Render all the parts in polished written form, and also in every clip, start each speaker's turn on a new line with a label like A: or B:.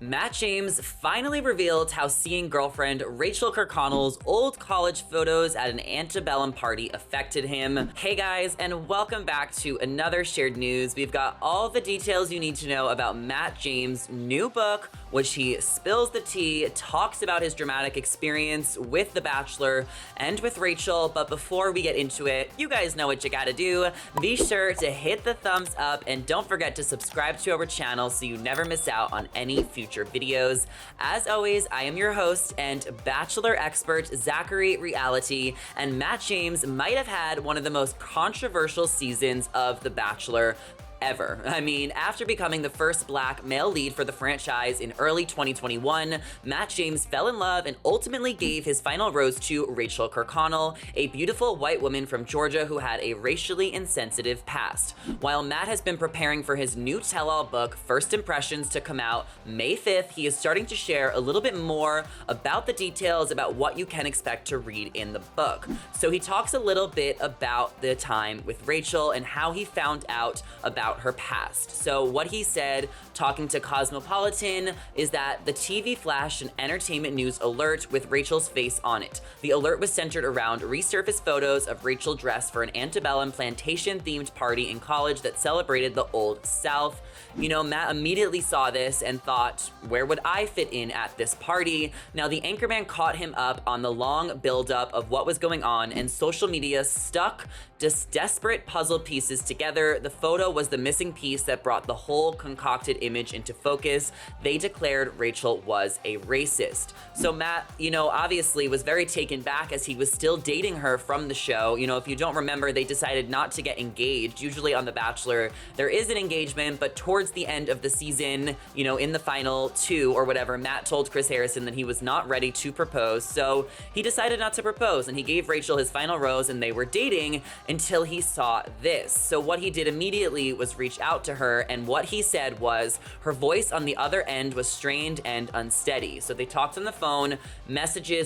A: Matt James finally revealed how seeing girlfriend Rachael Kirkconnell's old college photos at an Antebellum party affected him. Hey guys, and welcome back to another shared news. We've got all the details you need to know about Matt James' new book, which he spills the tea, talks about his dramatic experience with The Bachelor and with Rachael. But before we get into it, you guys know what you gotta do. Be sure to hit the thumbs up and don't forget to subscribe to our channel so you never miss out on any future videos. As always, I am your host and Bachelor expert, Zachary Reality, and Matt James might have had one of the most controversial seasons of The Bachelor ever. I mean, after becoming the first black male lead for the franchise in early 2021, Matt James fell in love and ultimately gave his final rose to Rachael Kirkconnell, a beautiful white woman from Georgia who had a racially insensitive past. While Matt has been preparing for his new tell-all book, First Impressions, to come out May 5th, he is starting to share a little bit more about the details about what you can expect to read in the book. So he talks a little bit about the time with Rachael and how he found out about her past. So what he said, talking to Cosmopolitan, is that the TV flashed an entertainment news alert with Rachael's face on it. The alert was centered around resurfaced photos of Rachael dressed for an Antebellum plantation-themed party in college that celebrated the Old South. You know, Matt immediately saw this and thought, where would I fit in at this party? Now, the anchorman caught him up on the long buildup of what was going on, and social media stuck just desperate puzzle pieces together. The photo was the missing piece that brought the whole concocted image into focus. They declared Rachael was a racist. So Matt, obviously was very taken back as he was still dating her from the show. If you don't remember, they decided not to get engaged. Usually on The Bachelor, there is an engagement, but towards the end of the season, in the final two or whatever, Matt told Chris Harrison that he was not ready to propose. So he decided not to propose and he gave Rachael his final rose and they were dating until he saw this. So what he did immediately was reach out to her, and what he said was her voice on the other end was strained and unsteady. So they talked on the phone,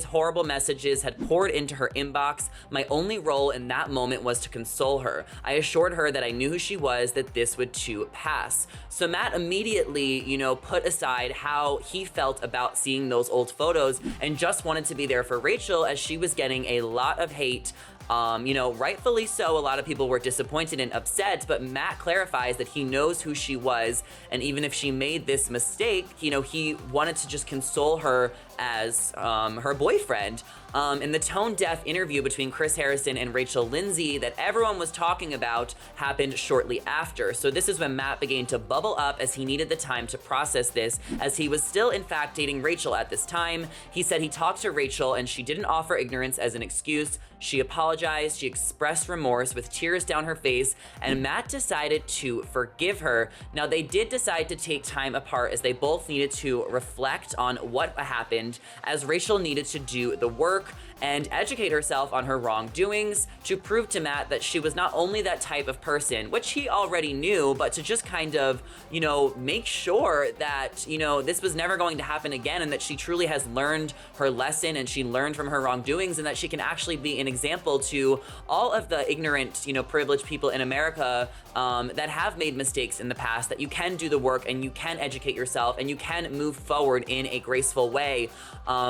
A: horrible messages had poured into her inbox. My only role in that moment was to console her. I assured her that I knew who she was, that this would too pass. So Matt immediately, put aside how he felt about seeing those old photos and just wanted to be there for Rachael as she was getting a lot of hate. Rightfully so, a lot of people were disappointed and upset, but Matt clarifies that he knows who she was, and even if she made this mistake, he wanted to just console her as her boyfriend. In the tone-deaf interview between Chris Harrison and Rachel Lindsay that everyone was talking about happened shortly after. So this is when Matt began to bubble up as he needed the time to process this, as he was still in fact dating Rachael at this time. He said he talked to Rachael and she didn't offer ignorance as an excuse. She apologized, she expressed remorse with tears down her face, and Matt decided to forgive her. Now, they did decide to take time apart as they both needed to reflect on what happened, as Rachael needed to do the work and educate herself on her wrongdoings to prove to Matt that she was not only that type of person, which he already knew, but to just kind of, make sure that, this was never going to happen again, and that she truly has learned her lesson and she learned from her wrongdoings, and that she can actually be an example to all of the ignorant, privileged people in America that have made mistakes in the past, that you can do the work and you can educate yourself and you can move forward in a graceful way,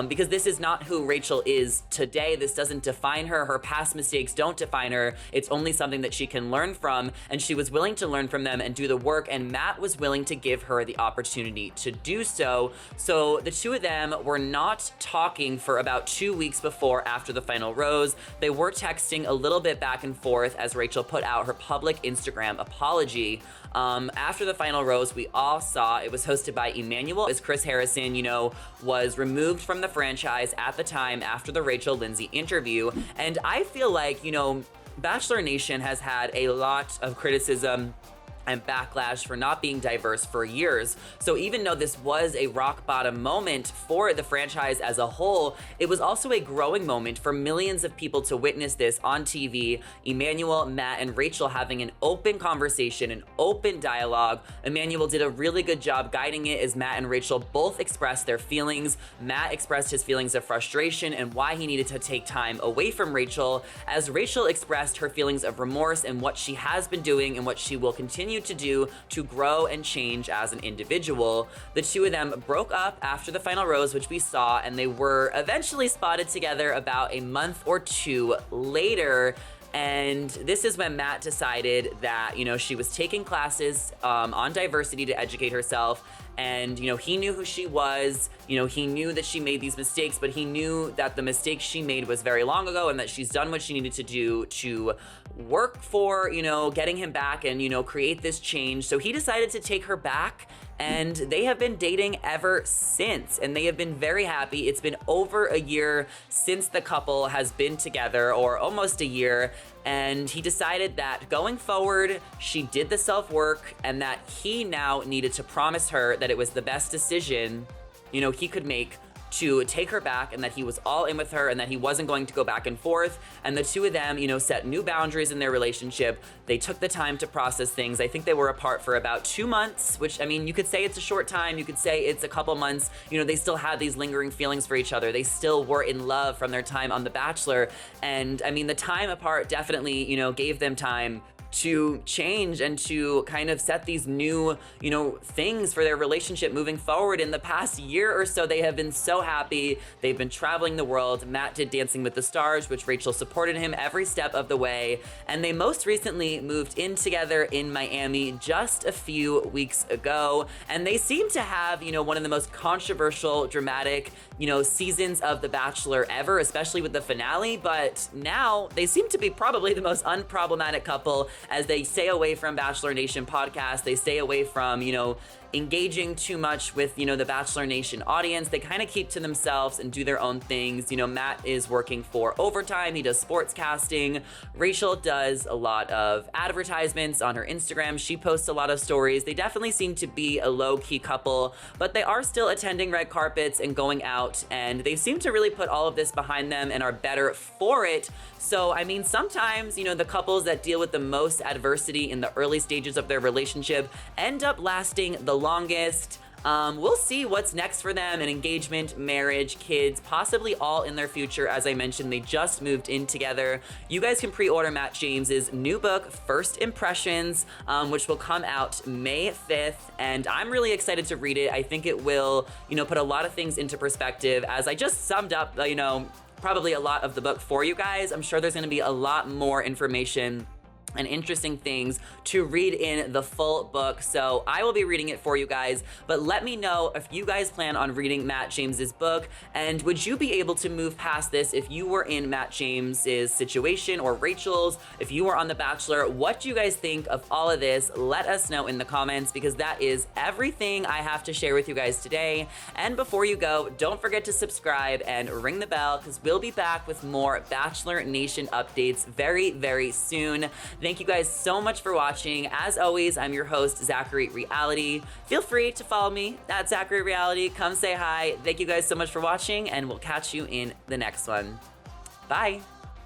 A: because this is not who Rachael is today. This doesn't define her. Her past mistakes don't define her. It's only something that she can learn from, and she was willing to learn from them and do the work, and Matt was willing to give her the opportunity to do so. So the two of them were not talking for about 2 weeks before after the final rose. They were texting a little bit back and forth as Rachael put out her public Instagram apology. After the final rose, we all saw it was hosted by Emmanuel, as Chris Harrison, was removed from the franchise at the time after the Rachel Lindsay interview. And I feel like, Bachelor Nation has had a lot of criticism and backlash for not being diverse for years. So even though this was a rock bottom moment for the franchise as a whole, it was also a growing moment for millions of people to witness this on TV. Emmanuel, Matt, and Rachael having an open conversation, an open dialogue. Emmanuel did a really good job guiding it as Matt and Rachael both expressed their feelings. Matt expressed his feelings of frustration and why he needed to take time away from Rachael, as Rachael expressed her feelings of remorse and what she has been doing and what she will continue continue to do to grow and change as an individual. The two of them broke up after the final rose, which we saw, and they were eventually spotted together about a month or two later. And this is when Matt decided that, she was taking classes on diversity to educate herself. And, he knew who she was, he knew that she made these mistakes, but he knew that the mistake she made was very long ago and that she's done what she needed to do to work for, getting him back and, create this change. So he decided to take her back, and they have been dating ever since, and they have been very happy. It's been over a year since the couple has been together, or almost a year, and he decided that going forward, she did the self-work and that he now needed to promise her that it was the best decision, he could make to take her back, and that he was all in with her and that he wasn't going to go back and forth. And the two of them, set new boundaries in their relationship. They took the time to process things. I think they were apart for about 2 months, which, you could say it's a short time. You could say it's a couple months. They still had these lingering feelings for each other. They still were in love from their time on The Bachelor. And the time apart definitely, gave them time to change and to kind of set these new, things for their relationship moving forward. In the past year or so, they have been so happy. They've been traveling the world. Matt did Dancing with the Stars, which Rachael supported him every step of the way. And they most recently moved in together in Miami just a few weeks ago. And they seem to have, one of the most controversial, dramatic, seasons of The Bachelor ever, especially with the finale. But now they seem to be probably the most unproblematic couple, as they stay away from Bachelor Nation podcast. They stay away from, engaging too much with, the Bachelor Nation audience. They kind of keep to themselves and do their own things. Matt is working for Overtime. He does sports casting. Rachael does a lot of advertisements on her Instagram. She posts a lot of stories. They definitely seem to be a low-key couple, but they are still attending red carpets and going out, and they seem to really put all of this behind them and are better for it. So, sometimes, the couples that deal with the most adversity in the early stages of their relationship end up lasting the longest. We'll see what's next for them: an engagement, marriage, kids, possibly all in their future. As I mentioned, they just moved in together. You guys can pre-order Matt James's new book, First Impressions, which will come out May 5th, and I'm really excited to read it. I think it will, put a lot of things into perspective. As I just summed up, probably a lot of the book for you guys. I'm sure there's going to be a lot more information and interesting things to read in the full book. So I will be reading it for you guys, but let me know if you guys plan on reading Matt James's book, and would you be able to move past this if you were in Matt James's situation, or Rachael's, if you were on The Bachelor? What do you guys think of all of this? Let us know in the comments, because that is everything I have to share with you guys today. And before you go, don't forget to subscribe and ring the bell, because we'll be back with more Bachelor Nation updates very, very soon. Thank you guys so much for watching. As always, I'm your host, Zachary Reality. Feel free to follow me at Zachary Reality. Come say hi. Thank you guys so much for watching, and we'll catch you in the next one. Bye.